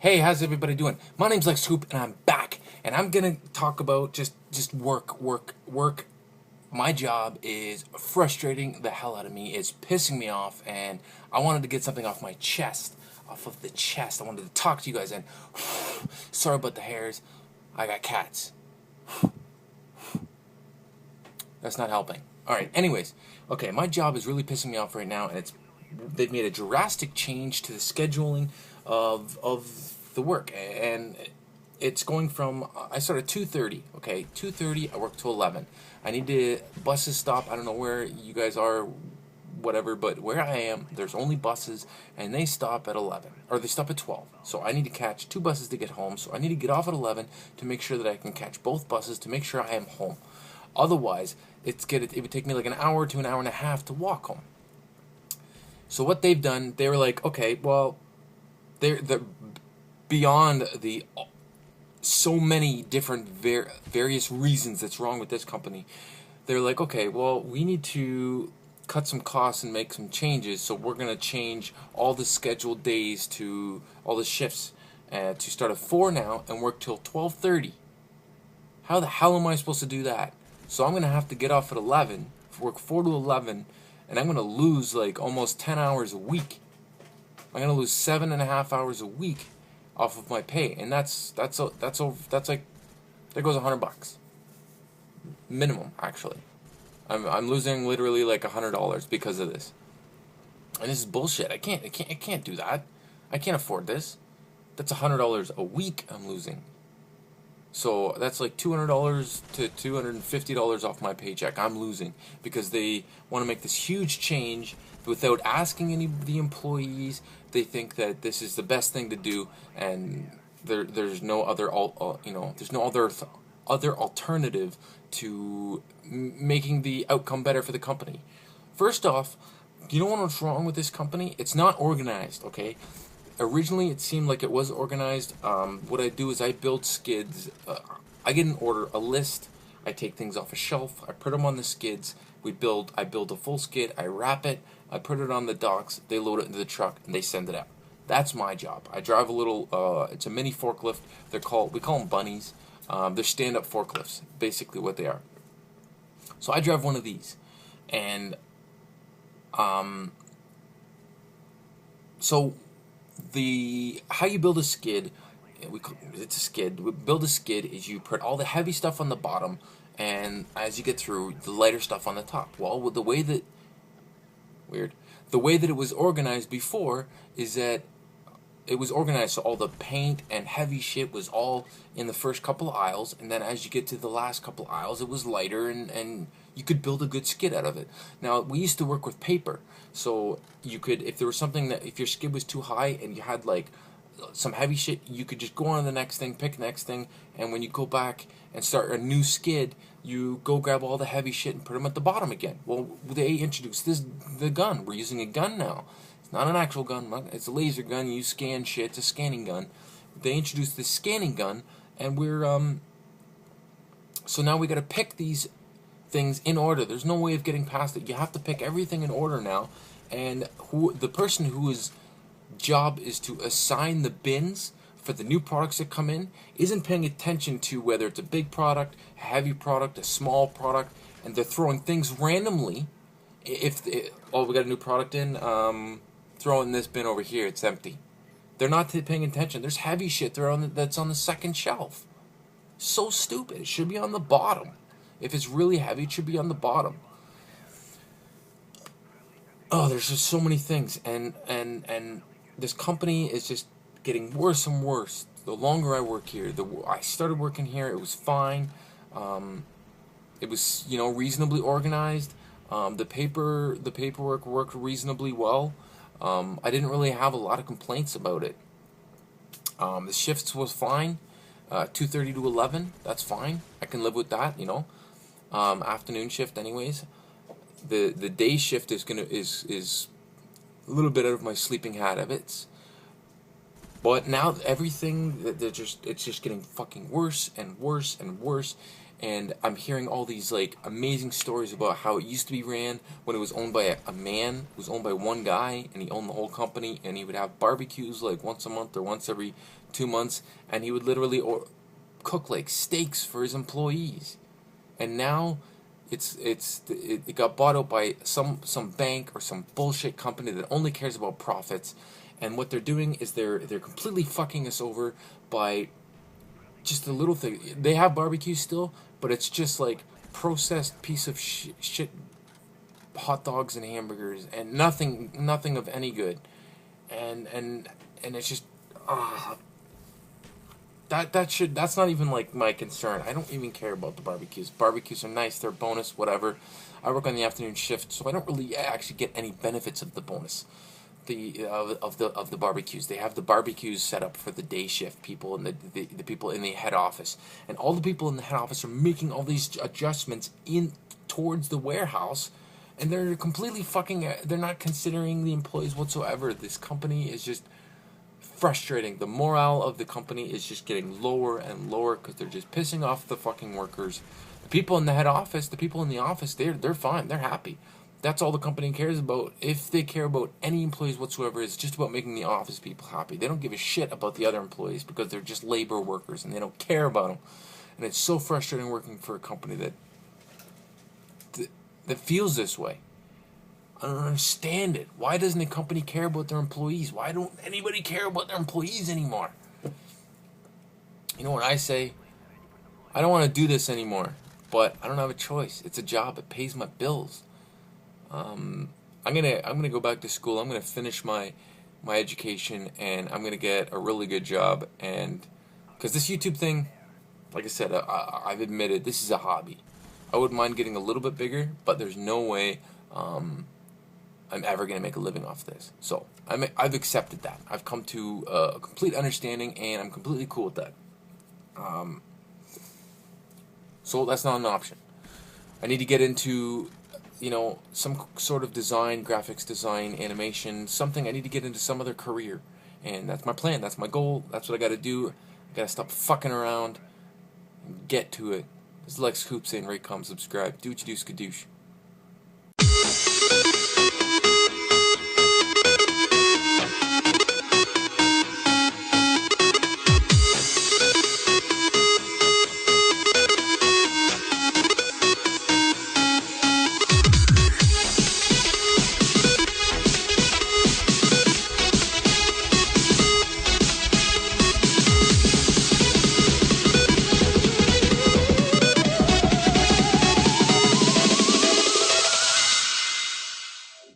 Hey, how's everybody doing? My name's Lex Scoop, and I'm back, and I'm gonna talk about just work. My job is frustrating the hell out of me. It's pissing me off, and I wanted to get something off my chest, off of the chest. I wanted to talk to you guys, and sorry about the hairs. I got cats. That's not helping. All right. Anyways, okay, my job is really pissing me off right now, and they've made a drastic change to the scheduling of the work, and it's going from I start at 2:30. Okay, 2:30. I work till 11. I need to buses stop. I don't know where you guys are, whatever, but where I am, there's only buses, and they stop at 11 or they stop at 12. So I need to catch two buses to get home. So I need to get off at 11 to make sure that I can catch both buses to make sure I am home. Otherwise, it would take me like an hour to an hour and a half to walk home. So what they've done, they were like, okay, well, they're beyond the so many different various reasons that's wrong with this company. They're like, okay, well, we need to cut some costs and make some changes, so we're going to change all the scheduled days to all the shifts to start at 4 now and work till 12:30. How the hell am I supposed to do that? So I'm going to have to get off at 11, work 4 to 11, and I'm going to lose like almost 10 hours a week. I'm going to lose 7.5 hours a week off of my pay, and that's like there goes $100 minimum. Actually, I'm losing literally like $100 because of this, and this is bullshit. I can't do that. I can't afford this. That's $100 a week I'm losing. So that's like $200 to $250 off my paycheck I'm losing because they want to make this huge change without asking any of the employees. They think that this is the best thing to do, and there's no other there's no other alternative to making the outcome better for the company. First off, you know what's wrong with this company? It's not organized. Okay, originally it seemed like it was organized. What I do is I build skids. I get an order, a list. I take things off a shelf. I put them on the skids. I build a full skid. I wrap it. I put it on the docks. They load it into the truck and they send it out. That's my job. I drive a little. It's a mini forklift. We call them bunnies. They're stand-up forklifts. Basically, what they are. So I drive one of these, and so how you build a skid, it's a skid. Build a skid is you put all the heavy stuff on the bottom, and as you get through, the lighter stuff on the top. Well, with the way that it was organized before is that it was organized so all the paint and heavy shit was all in the first couple of aisles, and then as you get to the last couple of aisles, it was lighter, and you could build a good skid out of it. Now, we used to work with paper, so you could, if there was something if your skid was too high and you had like some heavy shit, you could just go on to the next thing, pick the next thing, and when you go back and start a new skid, you go grab all the heavy shit and put them at the bottom again. Well, they introduced the gun. We're using a gun now. It's not an actual gun. It's a laser gun. You scan shit. It's a scanning gun. They introduced this scanning gun, and so now we got to pick these things in order. There's no way of getting past it. You have to pick everything in order now, and the person whose job is to assign the bins for the new products that come in isn't paying attention to whether it's a big product, a heavy product, a small product, and they're throwing things randomly. We got a new product in, throw it in this bin over here, it's empty. They're not paying attention. There's heavy shit that's on the second shelf. So stupid. It should be on the bottom. If it's really heavy, it should be on the bottom. Oh, there's just so many things, and this company is just getting worse and worse. The longer I work here, I started working here, it was fine. It was reasonably organized. The paperwork worked reasonably well. I didn't really have a lot of complaints about it. The shifts was fine. 2:30 to 11, that's fine. I can live with that. Afternoon shift, anyways. The day shift is a little bit out of my sleeping habits. But now everything it's just getting fucking worse and worse and worse, and I'm hearing all these like amazing stories about how it used to be ran when it was owned by a man. It was owned by one guy, and he owned the whole company, and he would have barbecues like once a month or once every 2 months, and he would literally cook like steaks for his employees. And now it got bought out by some bank or some bullshit company that only cares about profits. And what they're doing is they're completely fucking us over by just a little thing. They have barbecue still, but it's just like processed piece of shit hot dogs and hamburgers and nothing of any good. And it's just that's not even like my concern. I don't even care about the barbecues. Barbecues are nice, they're a bonus, whatever. I work on the afternoon shift, so I don't really actually get any benefits of the bonus. Of the barbecues. They have the barbecues set up for the day shift people and the people in the head office. And all the people in the head office are making all these adjustments in towards the warehouse, and they're completely they're not considering the employees whatsoever. This company is just frustrating. The morale of the company is just getting lower and lower because they're just pissing off the fucking workers. The people in the head office, the people in the office, they're fine. They're happy. That's all the company cares about. If they care about any employees whatsoever, it's just about making the office people happy. They don't give a shit about the other employees because they're just labor workers and they don't care about them. And it's so frustrating working for a company that feels this way. I don't understand it. Why doesn't a company care about their employees? Why don't anybody care about their employees anymore? You know what I say? I don't want to do this anymore, but I don't have a choice. It's a job. It pays my bills. I'm gonna go back to school. I'm gonna finish my education, and I'm gonna get a really good job. And because this YouTube thing, like I said, I've admitted this is a hobby. I wouldn't mind getting a little bit bigger, but there's no way I'm ever gonna make a living off this. So I've accepted that. I've come to a complete understanding, and I'm completely cool with that. So that's not an option. I need to get into some sort of design, graphics design, animation, something. I need to get into some other career. And that's my plan. That's my goal. That's what I got to do. I got to stop fucking around and get to it. This is Lex Coop saying, rate, comment, subscribe. Do what you do, skadoosh.